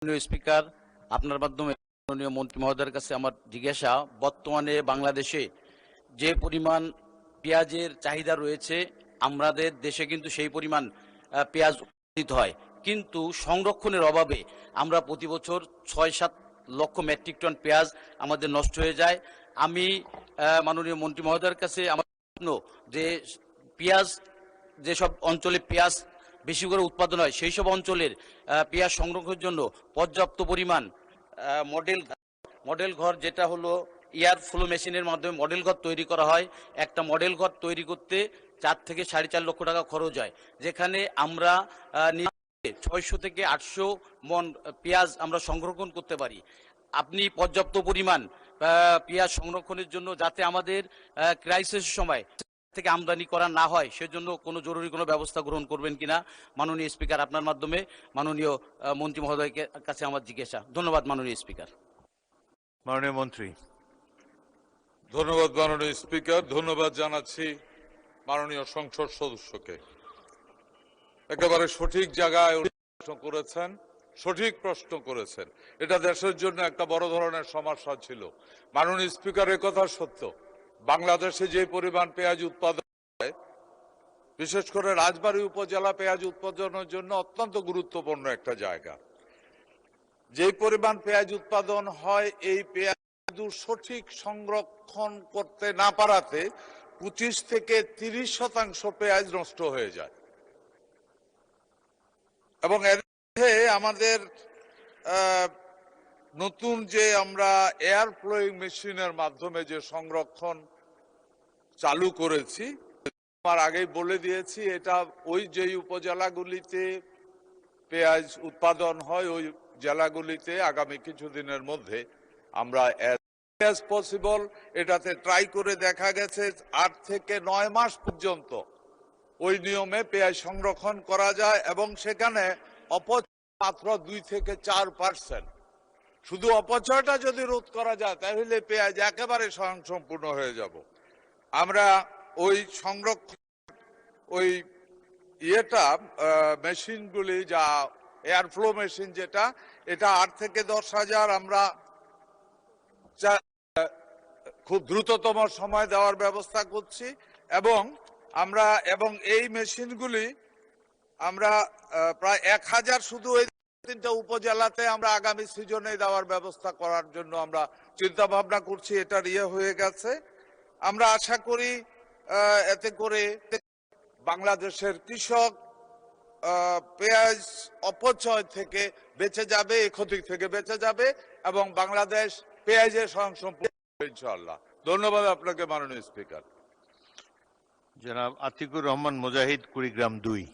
মাননীয় স্পিকার, আপনার মাধ্যমে মাননীয় মন্ত্রী মহোদয়ের কাছে আমার জিজ্ঞাসা, বর্তমানে বাংলাদেশে যে পরিমাণ পেঁয়াজের চাহিদা রয়েছে, আমাদের দেশে কিন্তু সেই পরিমাণ পেঁয়াজ উৎপাদিত হয়, কিন্তু সংরক্ষণের অভাবে আমরা প্রতি বছর ৬-৭ লক্ষ মেট্রিক টন পেঁয়াজ আমাদের নষ্ট হয়ে যায়। আমি মাননীয় মন্ত্রী মহোদয়ের কাছে আমার প্রশ্ন যে পেঁয়াজ, যেসব অঞ্চলে পেঁয়াজ বেশি করে উৎপাদন হয় সেই সব অঞ্চলের পেঁয়াজ সংরক্ষণের জন্য পর্যাপ্ত পরিমাণ মডেল ঘর, যেটা হলো এয়ার ফ্লো মেশিনের মাধ্যমে মডেল ঘর তৈরি করা হয়। একটা মডেল ঘর তৈরি করতে 4 থেকে 4.5 লক্ষ টাকা খরচ হয়, যেখানে আমরা 600 থেকে 800 মন পেঁয়াজ আমরা সংরক্ষণ করতে পারি। আপনি পর্যাপ্ত পরিমাণ পেঁয়াজ সংরক্ষণের জন্য, যাতে আমাদের ক্রাইসিসের সময় থেকে আমদানি করা না হয়, সেজন্য কোনো জরুরি কোনো ব্যবস্থা গ্রহণ করবেন কিনা মাননীয় স্পিকার, আপনার মাধ্যমে মাননীয় মন্ত্রী মহোদয়ের কাছে আমার জিজ্ঞাসা। ধন্যবাদ মাননীয় স্পিকার। মাননীয় মন্ত্রী। ধন্যবাদ মাননীয় স্পিকার। ধন্যবাদ জানাচ্ছি মাননীয় সংসদ সদস্যকে। একেবারে সঠিক জায়গায় প্রশ্ন করেছেন, সঠিক প্রশ্ন করেছেন। এটা দেশের জন্য একটা বড় ধরনের সমস্যা ছিল। মাননীয় স্পিকারের কথা সত্য, বাংলাদেশে যে পরিমাণ পেঁয়াজ উৎপাদন হয়, বিশেষ করে রাজবাড়ী উপজেলা পেঁয়াজ উৎপাদনের জন্য অত্যন্ত গুরুত্বপূর্ণ একটা জায়গা। যে পরিমাণ পেঁয়াজ উৎপাদন হয়, এই পেঁয়াজ সঠিক সংরক্ষণ করতে না পারাতে 25 থেকে 30% পেঁয়াজ নষ্ট হয়ে যায়। এবং আমাদের নতুন যে আমরা এয়ার ফ্লোয়িং মেশিনের মাধ্যমে যে সংরক্ষণ চালু করেছি, আমার আগেই বলে দিয়েছি, এটা ওই যে উপজেলাগুলিতে পেঁয়াজ উৎপাদন হয়, ওই জেলাগুলিতে আগামী কিছুদিনের মধ্যে আমরা as possible এটাতে ট্রাই করে দেখা গেছে 8 থেকে 9 মাস পর্যন্ত ওই নিয়মে পেঁয়াজ সংরক্ষণ করা যায়, এবং সেখানে অপচয় মাত্র 2 থেকে 4%। শুধু অপচয়টা যদি রোধ করা যায়, তাহলে পেঁয়াজ একেবারে স্বয়ংসম্পূর্ণ হয়ে যাব। আমরা ওই সংরক্ষণ, ওই মেশিনগুলি, যা এয়ার ফ্লো মেশিন যেটা, এটা 8 থেকে 10,000 আমরা খুব দ্রুততম সময় দেওয়ার ব্যবস্থা করছি। এবং এই মেশিনগুলি আমরা প্রায় 1000 শুধু এই 3টা উপজেলাতে আমরা আগামী সিজনে দেওয়ার ব্যবস্থা করার জন্য আমরা চিন্তা ভাবনা করছি। এটার হয়ে গেছে। আমরা আশা করি এতে করে বাংলাদেশের কৃষক পেঁয়াজ অপচয় থেকে বেঁচে যাবে, এই ক্ষতি থেকে বেঁচে যাবে, এবং বাংলাদেশ পেঁয়াজের স্বয়ংসম্পূর্ণ ইনশাআল্লাহ। ধন্যবাদ আপনাকে মাননীয় স্পিকার। জনাব আতিকুর রহমান মুজাহিদ, কুড়িগ্রাম 2।